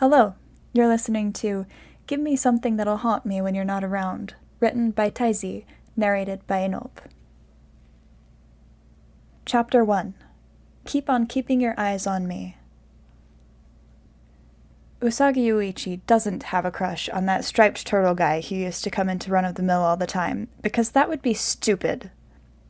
Hello, you're listening to Give Me Something That'll Haunt Me When You're Not Around, written by Taizi, narrated by Inob. Chapter 1. Keep on Keeping Your Eyes on Me. Usagi Yuichi doesn't have a crush on that striped turtle guy who used to come into run-of-the-mill all the time, because that would be stupid.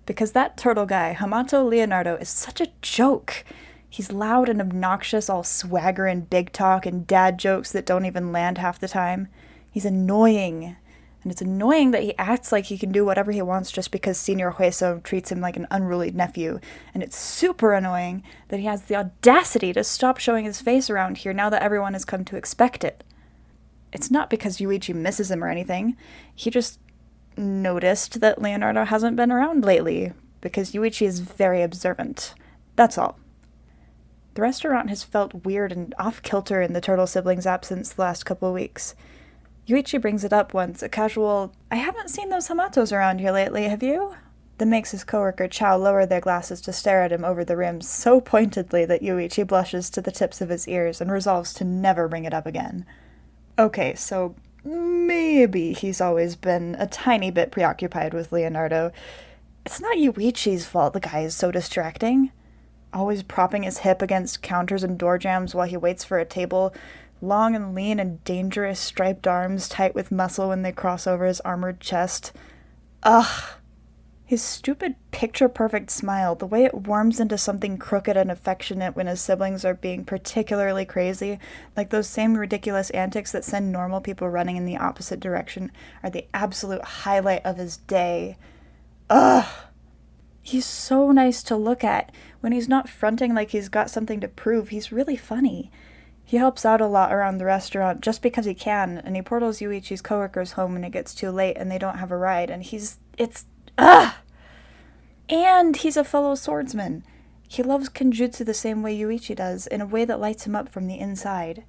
Because that turtle guy, Hamato Leonardo, is such a joke. He's loud and obnoxious, all swagger and big talk and dad jokes that don't even land half the time. He's annoying. And it's annoying that he acts like he can do whatever he wants just because Senior Hueso treats him like an unruly nephew. And it's super annoying that he has the audacity to stop showing his face around here now that everyone has come to expect it. It's not because Yuichi misses him or anything. He just noticed that Leonardo hasn't been around lately, because Yuichi is very observant. That's all. The restaurant has felt weird and off-kilter in the turtle siblings' absence the last couple of weeks. Yuichi brings it up once, a casual, "I haven't seen those Hamatos around here lately, have you?" That makes his coworker Chao lower their glasses to stare at him over the rims so pointedly that Yuichi blushes to the tips of his ears and resolves to never bring it up again. Okay, so maybe he's always been a tiny bit preoccupied with Leonardo. It's not Yuichi's fault the guy is so distracting. Always propping his hip against counters and door jambs while he waits for a table, long and lean and dangerous striped arms tight with muscle when they cross over his armored chest. Ugh! His stupid picture-perfect smile, the way it warms into something crooked and affectionate when his siblings are being particularly crazy, like those same ridiculous antics that send normal people running in the opposite direction, are the absolute highlight of his day. Ugh! He's so nice to look at. When he's not fronting like he's got something to prove, he's really funny. He helps out a lot around the restaurant just because he can, and he portals Yuichi's coworkers home when it gets too late and they don't have a ride, and ugh! And he's a fellow swordsman. He loves Kenjutsu the same way Yuichi does, in a way that lights him up from the inside.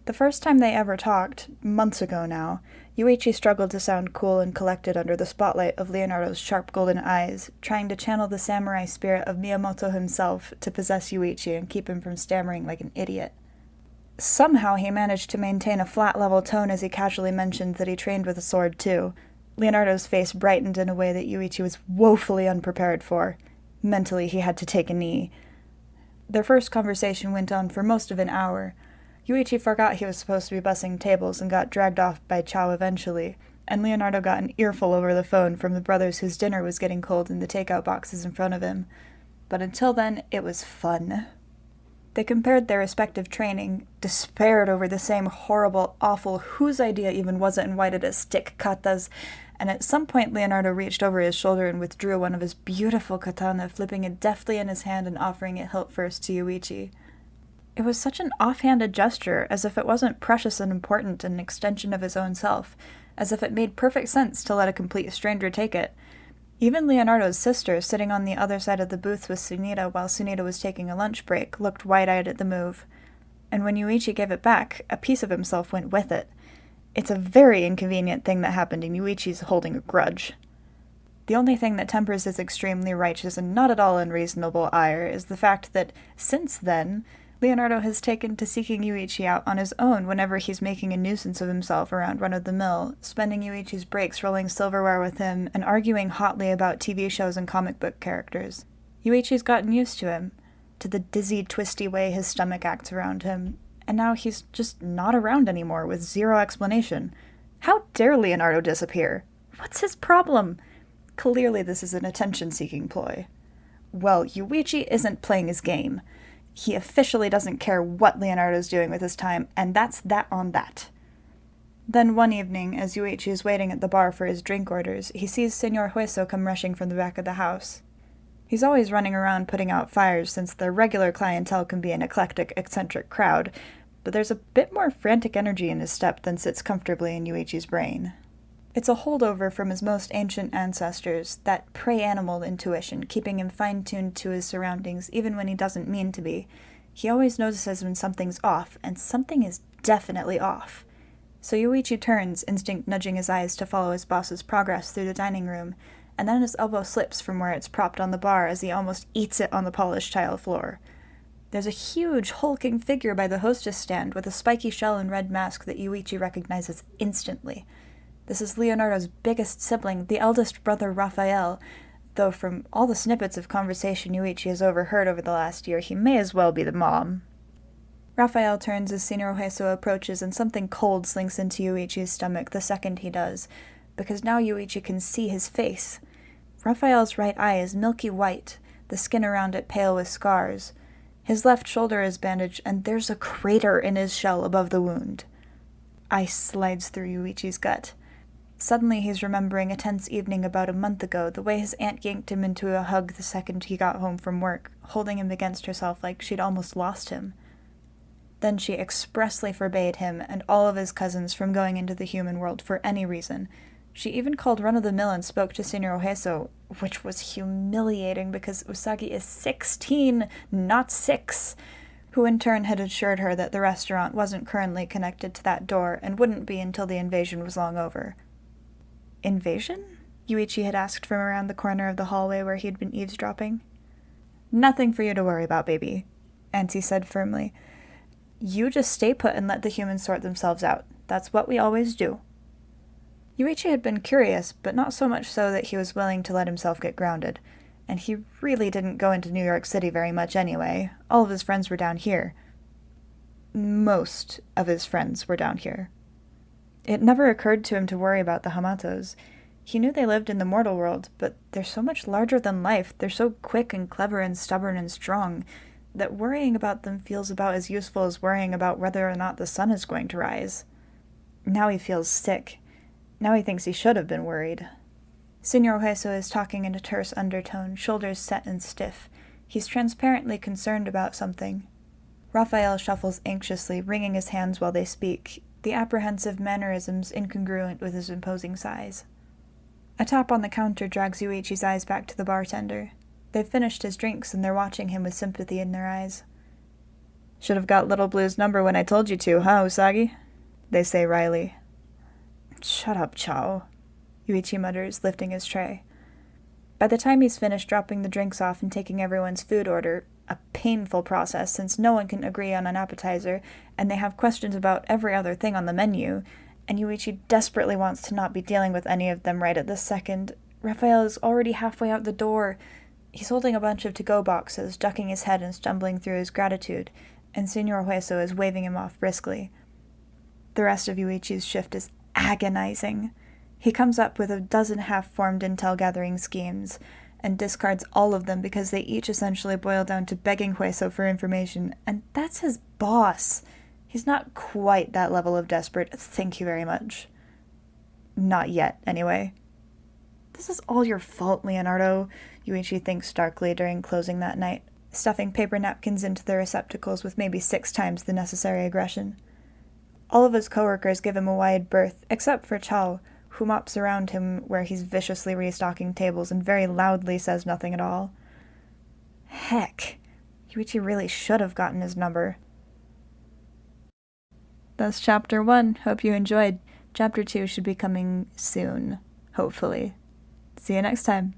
The first time they ever talked, months ago now, Yuichi struggled to sound cool and collected under the spotlight of Leonardo's sharp golden eyes, trying to channel the samurai spirit of Miyamoto himself to possess Yuichi and keep him from stammering like an idiot. Somehow he managed to maintain a flat level tone as he casually mentioned that he trained with a sword too. Leonardo's face brightened in a way that Yuichi was woefully unprepared for. Mentally, he had to take a knee. Their first conversation went on for most of an hour. Yuichi forgot he was supposed to be bussing tables and got dragged off by Chao eventually, and Leonardo got an earful over the phone from the brothers whose dinner was getting cold in the takeout boxes in front of him. But until then, it was fun. They compared their respective training, despaired over the same horrible, awful whose idea even was it and why did it stick katas, and at some point Leonardo reached over his shoulder and withdrew one of his beautiful katana, flipping it deftly in his hand and offering it hilt first to Yuichi. It was such an offhanded gesture, as if it wasn't precious and important and an extension of his own self, as if it made perfect sense to let a complete stranger take it. Even Leonardo's sister, sitting on the other side of the booth with Sunita while Sunita was taking a lunch break, looked wide-eyed at the move. And when Yuichi gave it back, a piece of himself went with it. It's a very inconvenient thing that happened, and Yuichi's holding a grudge. The only thing that tempers his extremely righteous and not at all unreasonable ire is the fact that, since then, Leonardo has taken to seeking Yuichi out on his own whenever he's making a nuisance of himself around run-of-the-mill, spending Yuichi's breaks rolling silverware with him and arguing hotly about TV shows and comic book characters. Yuichi's gotten used to him, to the dizzy, twisty way his stomach acts around him, and now he's just not around anymore with zero explanation. How dare Leonardo disappear? What's his problem? Clearly this is an attention-seeking ploy. Well, Yuichi isn't playing his game. He officially doesn't care what Leonardo's doing with his time, and that's that on that. Then one evening, as Yuichi is waiting at the bar for his drink orders, he sees Senor Hueso come rushing from the back of the house. He's always running around putting out fires since the regular clientele can be an eclectic, eccentric crowd, but there's a bit more frantic energy in his step than sits comfortably in Yuichi's brain. It's a holdover from his most ancient ancestors, that prey animal intuition, keeping him fine-tuned to his surroundings even when he doesn't mean to be. He always notices when something's off, and something is definitely off. So Yuichi turns, instinct nudging his eyes to follow his boss's progress through the dining room, and then his elbow slips from where it's propped on the bar as he almost eats it on the polished tile floor. There's a huge, hulking figure by the hostess stand with a spiky shell and red mask that Yuichi recognizes instantly. This is Leonardo's biggest sibling, the eldest brother Raphael, though from all the snippets of conversation Yuichi has overheard over the last year, he may as well be the mom. Raphael turns as Senior Heiso approaches, and something cold slinks into Yuichi's stomach the second he does, because now Yuichi can see his face. Raphael's right eye is milky white, the skin around it pale with scars. His left shoulder is bandaged, and there's a crater in his shell above the wound. Ice slides through Yuichi's gut. Suddenly he's remembering a tense evening about a month ago, the way his aunt yanked him into a hug the second he got home from work, holding him against herself like she'd almost lost him. Then she expressly forbade him and all of his cousins from going into the human world for any reason. She even called run-of-the-mill and spoke to Senior Heiso, which was humiliating because Usagi is 16, not 6, who in turn had assured her that the restaurant wasn't currently connected to that door and wouldn't be until the invasion was long over. Invasion? Yuichi had asked from around the corner of the hallway where he'd been eavesdropping. Nothing for you to worry about, baby, Auntie said firmly. You just stay put and let the humans sort themselves out. That's what we always do. Yuichi had been curious, but not so much so that he was willing to let himself get grounded. And he really didn't go into New York City very much anyway. All of his friends were down here. Most of his friends were down here. It never occurred to him to worry about the Hamatos. He knew they lived in the mortal world, but they're so much larger than life, they're so quick and clever and stubborn and strong, that worrying about them feels about as useful as worrying about whether or not the sun is going to rise. Now he feels sick. Now he thinks he should have been worried. Senior Heiso is talking in a terse undertone, shoulders set and stiff. He's transparently concerned about something. Raphael shuffles anxiously, wringing his hands while they speak, the apprehensive mannerisms incongruent with his imposing size. A tap on the counter drags Yuichi's eyes back to the bartender. They've finished his drinks, and they're watching him with sympathy in their eyes. Should have got Little Blue's number when I told you to, huh, Usagi? They say wryly. Shut up, Chao, Yuichi mutters, lifting his tray. By the time he's finished dropping the drinks off and taking everyone's food order, a painful process since no one can agree on an appetizer, and they have questions about every other thing on the menu, and Yuichi desperately wants to not be dealing with any of them right at this second, Raphael is already halfway out the door. He's holding a bunch of to-go boxes, ducking his head and stumbling through his gratitude, and Senior Heiso is waving him off briskly. The rest of Yuichi's shift is agonizing. He comes up with a dozen half-formed intel-gathering schemes, and discards all of them because they each essentially boil down to begging Heiso for information, and that's his boss. He's not quite that level of desperate, thank you very much. Not yet, anyway. This is all your fault, Leonardo, Yuichi thinks darkly during closing that night, stuffing paper napkins into their receptacles with maybe 6 times the necessary aggression. All of his coworkers give him a wide berth, except for Chao, who mops around him where he's viciously restocking tables and very loudly says nothing at all. Heck, Yuichi really should have gotten his number. That's Chapter 1. Hope you enjoyed. Chapter 2 should be coming soon, hopefully. See you next time.